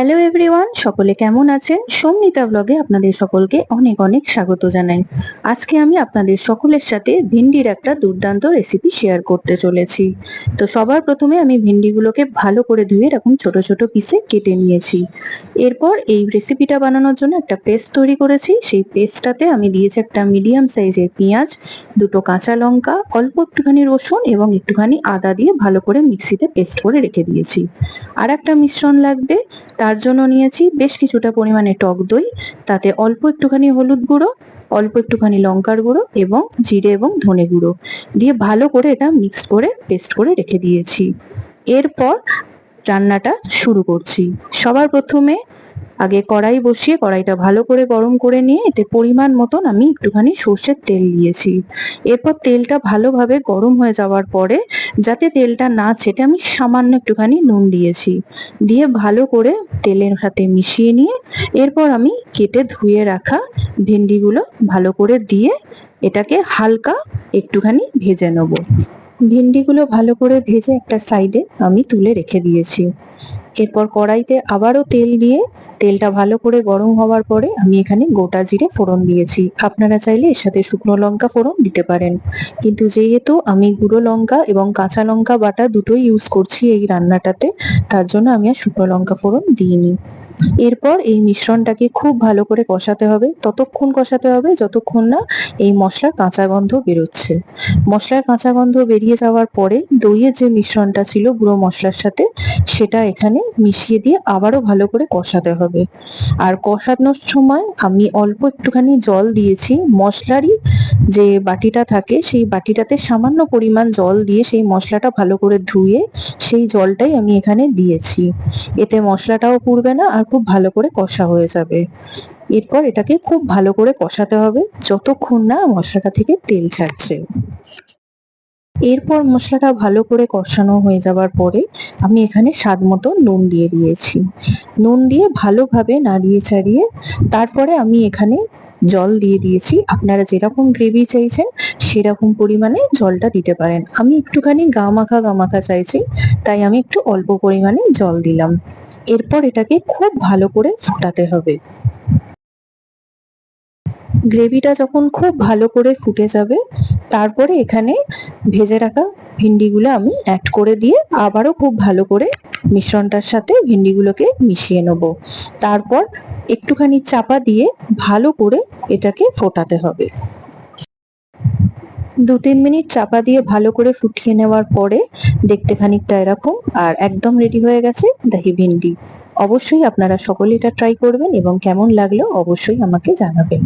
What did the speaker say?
Hello everyone, সকলে কেমন আছেন? সোমনিতা ব্লগে আপনাদের সকলকে অনেক অনেক স্বাগত জানাই। আজকে আমি আপনাদের সকলের সাথে ভিন্ডির একটা দুর্দান্ত রেসিপি শেয়ার করতে চলেছি। তো সবার প্রথমে আমি ভিন্ডিগুলোকে ভালো করে ধুয়ে এরকম ছোট ছোট পিসে কেটে নিয়েছি। এরপর এই রেসিপিটা বানানোর জন্য একটা পেস্ট তৈরি করেছি। সেই পেস্টটাতে আমি দিয়েছি একটা মিডিয়াম সাইজের পেঁয়াজ, দুটো কাঁচা লঙ্কা, অল্প একটুখানি রসুন এবং একটুখানি আদা দিয়ে ভালো করে মিক্সিতে পেস্ট করে রেখে দিয়েছি। আর একটা মিশ্রণ লাগবে, তার জন্য নিয়েছি বেশ কিছুটা পরিমাণে টক দই, তাতে অল্প একটুখানি হলুদ গুঁড়ো, অল্প একটুখানি লঙ্কার গুঁড়ো এবং জিরে এবং ধনে গুঁড়ো দিয়ে ভালো করে এটা মিক্সড করে পেস্ট করে রেখে দিয়েছি। এরপর রান্নাটা শুরু করছি। সবার প্রথমে আগে কড়াই বসিয়ে কড়াইটা ভালো করে গরম করে নিয়ে এতে পরিমাণ মতন আমি একটুখানি সর্ষের তেল দিয়েছি। এরপর তেলটা ভালোভাবে গরম হয়ে যাওয়ার পরে যাতে তেলটা না ছেটে আমি সামান্য একটুখানি নুন দিয়েছি, দিয়ে ভালো করে তেলের সাথে মিশিয়ে নিয়ে এরপর আমি কেটে ধুয়ে রাখা ভেন্ডিগুলো ভালো করে দিয়ে এটাকে হালকা একটুখানি ভেজে নেব। ভেন্ডিগুলো ভালো করে ভেজে একটা সাইডে আমি তুলে রেখে দিয়েছি। এরপর কড়াইতে আবারও তেল দিয়ে তেলটা ভালো করে গরম হওয়ার পরে আমি এখানে গোটা জিরে ফোড়ন দিয়েছি। আপনারা চাইলে এর সাথে শুকনো লঙ্কা ফোড়ন দিতে পারেন, কিন্তু যেহেতু আমি গুঁড়ো লঙ্কা এবং কাঁচা লঙ্কা বাটা দুটোই ইউজ করছি এই রান্নাটাতে, তার জন্য আমি আর শুকনো লঙ্কা ফোড়ন দিইনি। এরপর এই মিশ্রণটাকে খুব ভালো করে কষাতে হবে, ততক্ষণ কষাতে হবে যতক্ষণ না এই মশলার কাঁচা গন্ধ বেরোচ্ছে। মশলার কাঁচা গন্ধ বেরিয়ে যাওয়ার পরে দইয়ের যে মিশ্রণটা ছিল গুঁড়ো মশলার সাথে, সেটা এখানে মিশিয়ে দিয়ে আবারও ভালো করে কষাতে হবে। আর কষানোর সময় আমি অল্প একটুখানি জল দিয়েছি। মশলারই যে বাটিটা থাকে সেই বাটিটাতে সামান্য পরিমাণ জল দিয়ে সেই মশলাটা ভালো করে ধুয়ে সেই জলটাই আমি এখানে দিয়েছি। এতে মশলাটাও পুড়বে না আর খুব ভালো করে কষা হয়ে যাবে। এরপর এটাকে খুব ভালো করে কষাতে হবে যতক্ষণ না মশলাটা থেকে তেল ছাড়ছে। এরপর মশলাটা ভালো করে কষানো হয়ে যাওয়ার পরে আমি এখানে স্বাদ মতো নুন দিয়ে দিয়েছি। নুন দিয়ে ভালোভাবে নাড়িয়ে চাড়িয়ে তারপরে আমি এখানে জল দিয়ে দিয়েছি। আপনারা যেরকম গ্রেভি চাইছেন সেরকম পরিমাণে জলটা দিতে পারেন। আমি একটুখানি গা মাখা চাইছি, তাই আমি একটু অল্প পরিমাণে জল দিলাম। এরপর এটাকে খুব ভালো করে ফোটাতে হবে। গ্রেভিটা যখন খুব ভালো করে ফুটে যাবে তারপরে এখানে ভেজে রাখা ভিন্ডিগুলো আমি অ্যাড করে দিয়ে আবারও খুব ভালো করে মিশ্রণটার সাথে ভিন্ডিগুলোকে মিশিয়ে নেব। তারপর একটুখানি চাপা দিয়ে ভালো করে এটাকে ফোটাতে হবে। 2-3 মিনিট চাপা দিয়ে ভালো করে ফুটিয়ে নেওয়ার পরে দেখতে খানিকটা এরকম আর একদম রেডি হয়ে গেছে দহি ভিন্ডি। অবশ্যই আপনারা সকলে এটা ট্রাই করবেন এবং কেমন লাগলো অবশ্যই আমাকে জানাবেন।